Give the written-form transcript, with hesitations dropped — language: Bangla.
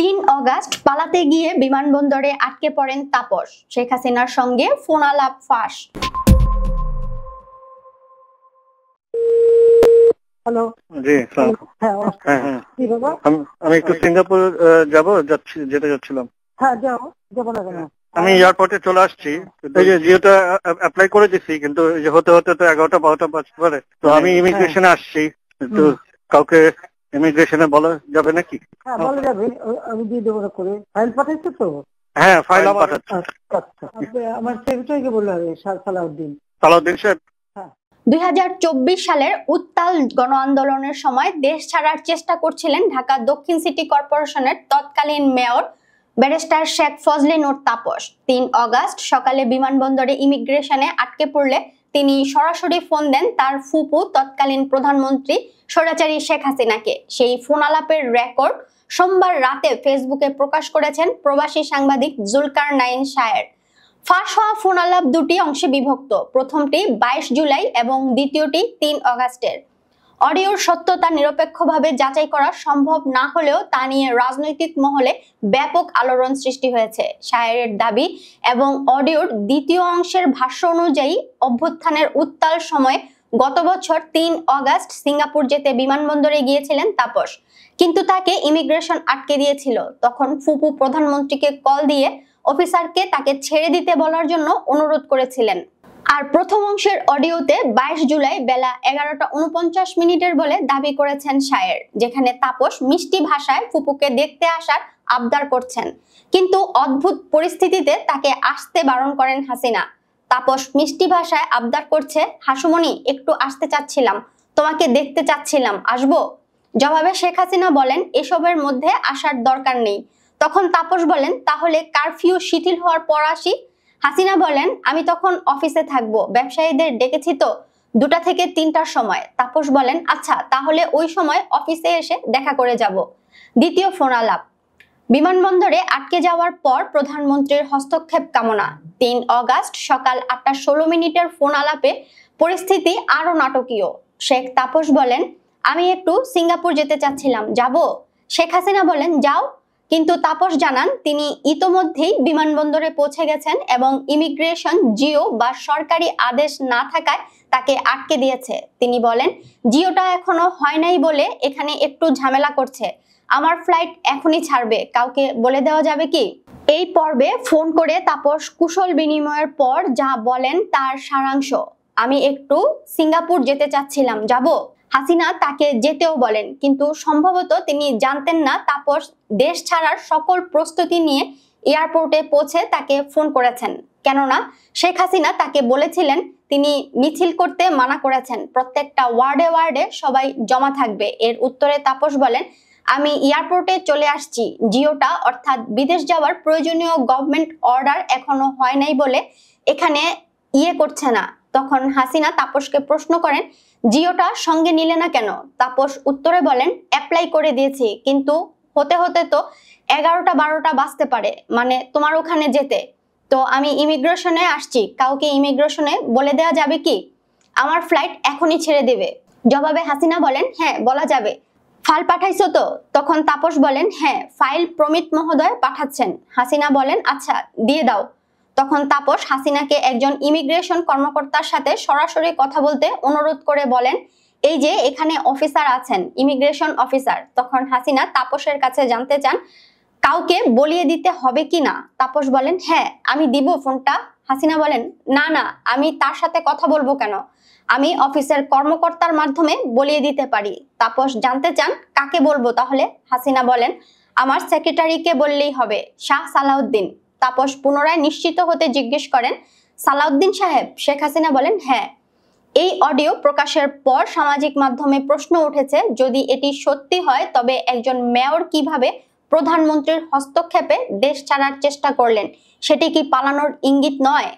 3 অগাস্ট পালাতে গিয়ে বিমানবন্দরে আটকে পড়েন তাপস। শেখ হাসিনার সঙ্গে ফোন আলাপ ফাঁস। হ্যালো, জি হ্যাঁ কি বাবা? আমি একটু সিঙ্গাপুর যেতে যাচ্ছিলাম। হ্যাঁ যাবো না কেন? আমি এয়ারপোর্টে চলে আসছি। এই যে জিওটা অ্যাপ্লাই করে দিচ্ছি, কিন্তু এই যে হতে হতে তো 11টা-12টা বাজতে পারে। তো আমি ইমিগ্রেশনে আসছি, একটু কাউকে ইমিগ্রেশনে বলা যাবে নাকি? হ্যাঁ বলা যাবে, আমি দিয়ে দেবো করে। ফাইল পাঠাইছো তো? হ্যাঁ, ফাইল পাঠাচ্ছি। আচ্ছা, আমার সেক্রেটারিকে বললে হবে, সালাউদ্দিন সাহেব। 2024 সালের উত্তাল গণ আন্দোলনের সময় দেশ ছাড়ার চেষ্টা করছিলেন ঢাকা দক্ষিণ সিটি কর্পোরেশনের তৎকালীন mayor barrister Sheikh Fazle Noor Taposh. 3 August সকালে বিমানবন্দরে ইমিগ্রেশনে আটকে পড়লে তিনি সরাসরি ফোন দেন তার ফুপু তৎকালীন প্রধানমন্ত্রী স্বৈরাচারী শেখ হাসিনাকে। সেই ফোন আলাপের রেকর্ড সোমবার রাতে ফেসবুকে প্রকাশ করেছেন প্রবাসী সাংবাদিক জুলকারনাইন শায়ের। ফাঁস হওয়া ফোন আলাপ দুটি অংশে বিভক্ত। প্রথমটি 22 জুলাই এবং দ্বিতীয়টি 3 অগাস্টের। অডিওর সত্যতা নিরপেক্ষভাবে যাচাই করা সম্ভব না হলেও তা নিয়ে রাজনৈতিক মহলে ব্যাপক আলোড়ন সৃষ্টি হয়েছে। শায়েরের দাবি এবং অডিওর দ্বিতীয় অংশের ভাষ্য অনুযায়ী অভ্যুত্থানের উত্তাল সময়ে গত বছর 3 অগাস্ট সিঙ্গাপুর যেতে বিমানবন্দরে গিয়েছিলেন তাপস, কিন্তু তাকে ইমিগ্রেশন আটকে দিয়েছিল। তখন ফুপু প্রধানমন্ত্রীকে কল দিয়ে অফিসারকে তাকে ছেড়ে দিতে বলার জন্য অনুরোধ করেছিলেন। আর প্রথম অংশের অডিওতে 22 জুলাই বেলা 11টা 49 বলে দাবি করেছেন শায়ের, যেখানে তাপস মিষ্টি ভাষায় ফুপুকে দেখতে আসার আবদার করছেন, কিন্তু অদ্ভুত পরিস্থিতিতে তাকে আসতে বারণ করেন হাসিনা। তাপস মিষ্টি ভাষায় আবদার করছে, হাসুমনি একটু আসতে চাচ্ছিলাম, তোমাকে দেখতে চাচ্ছিলাম, আসবো? জবাবে শেখ হাসিনা বলেন, এসবের মধ্যে আসার দরকার নেই। তখন তাপস বলেন, তাহলে কারফিউ শিথিল হওয়ার পর আসি। হাসিনা বলেন, আমি তখন অফিসে থাকবো, ব্যবসায়ীদের ডেকেছি তো 2টা থেকে 3টার সময়। তাপস বলেন, আচ্ছা তাহলে ওই সময় অফিসে এসে দেখা করে যাব। দ্বিতীয় ফোন আলাপ। বিমানবন্দরে আটকে যাওয়ার পর প্রধানমন্ত্রীর হস্তক্ষেপ কামনা। 3 অগাস্ট সকাল 8টা 16 ফোন আলাপে পরিস্থিতি আরো নাটকীয়। শেখ তাপস বলেন, আমি একটু সিঙ্গাপুর যেতে চাচ্ছিলাম, যাব? শেখ হাসিনা বলেন, যাও। কিন্তু তাপস জানান তিনি ইতোমধ্যেই বিমানবন্দরে পৌঁছে গেছেন এবং ইমিগ্রেশন জিও বা সরকারি আদেশ না থাকায় তাকে আটকে দিয়েছে। তিনি বলেন, জিওটা এখনো হয় নাই বলে এখানে একটু ঝামেলা করছে, আমার ফ্লাইট এখনই ছাড়বে, কাউকে বলে দেওয়া যাবে কি? এই পর্বে ফোন করে তাপস কুশল বিনিময়ের পর যা বলেন তার সারাংশ, আমি একটু সিঙ্গাপুর যেতে চাচ্ছিলাম, যাব? হাসিনা তাকে যেতেও বলেন, কিন্তু সম্ভবত তিনি জানতেন না তাপস দেশ ছাড়ার সকল প্রস্তুতি নিয়ে এয়ারপোর্টে পৌঁছে তাকে ফোন করেছেন। কেননা শেখ হাসিনা তাকে বলেছিলেন তিনি মিছিল করতে মানা করেছেন, প্রত্যেকটা ওয়ার্ডে ওয়ার্ডে সবাই জমা থাকবে। এর উত্তরে তাপস বলেন, আমি এয়ারপোর্টে চলে আসছি, জিওটা অর্থাৎ বিদেশ যাওয়ার প্রয়োজনীয় গভর্নমেন্ট অর্ডার এখনো হয় নাই বলে এখানে করছে না। তখন হাসিনা তাপসকে প্রশ্ন করেন, জিওটা সঙ্গে নিলে না কেন? তাপস উত্তরে বলেন, অ্যাপ্লাই করে দিয়েছি, কিন্তু হতে হতে তো 11টা 12টা বাজতে পারে, মানে তোমার ওখানে যেতে। তো আমি ইমিগ্রেশনে আসছি, কাউকে ইমিগ্রেশনে বলে দেওয়া যাবে কি? আমার ফ্লাইট এখনই ছেড়ে দেবে। জবাবে হাসিনা বলেন, হ্যাঁ বলা যাবে। ফাইল পাঠাইছো তো? তখন তাপস বলেন, হ্যাঁ ফাইল প্রমিত মহোদয় পাঠাচ্ছেন। হাসিনা বলেন, আচ্ছা দিয়ে দাও। তখন তাপস হাসিনাকে একজন ইমিগ্রেশন কর্মকর্তার সাথে সরাসরি কথা বলতে অনুরোধ করে বলেন, এই যে এখানে অফিসার আছেন, ইমিগ্রেশন অফিসার। তখন হাসিনা তাপসের কাছে জানতে চান, কাউকে বলিয়ে দিতে হবে কি না? তাপস বলেন, হ্যাঁ আমি দিব ফোনটা। হাসিনা বলেন, না না, আমি তার সাথে কথা বলবো কেন, আমি অফিসের কর্মকর্তার মাধ্যমে বলিয়ে দিতে পারি। তাপস জানতে চান, কাকে বলবো তাহলে? হাসিনা বলেন, আমার সেক্রেটারিকে বললেই হবে, শাহ সালাউদ্দিন। তাপস পুনরায় নিশ্চিত হতে জিজ্ঞেস করেন, সালাউদ্দিন সাহেব? শেখ হাসিনা বলেন, হ্যাঁ। এই অডিও প্রকাশের পর সামাজিক মাধ্যমে প্রশ্ন উঠেছে, যদি এটি সত্যি হয় তবে একজন মেয়র কিভাবে প্রধানমন্ত্রীর হস্তক্ষেপে দেশ ছাড়ার চেষ্টা করলেন? সেটি কি পালানোর ইঙ্গিত নয়?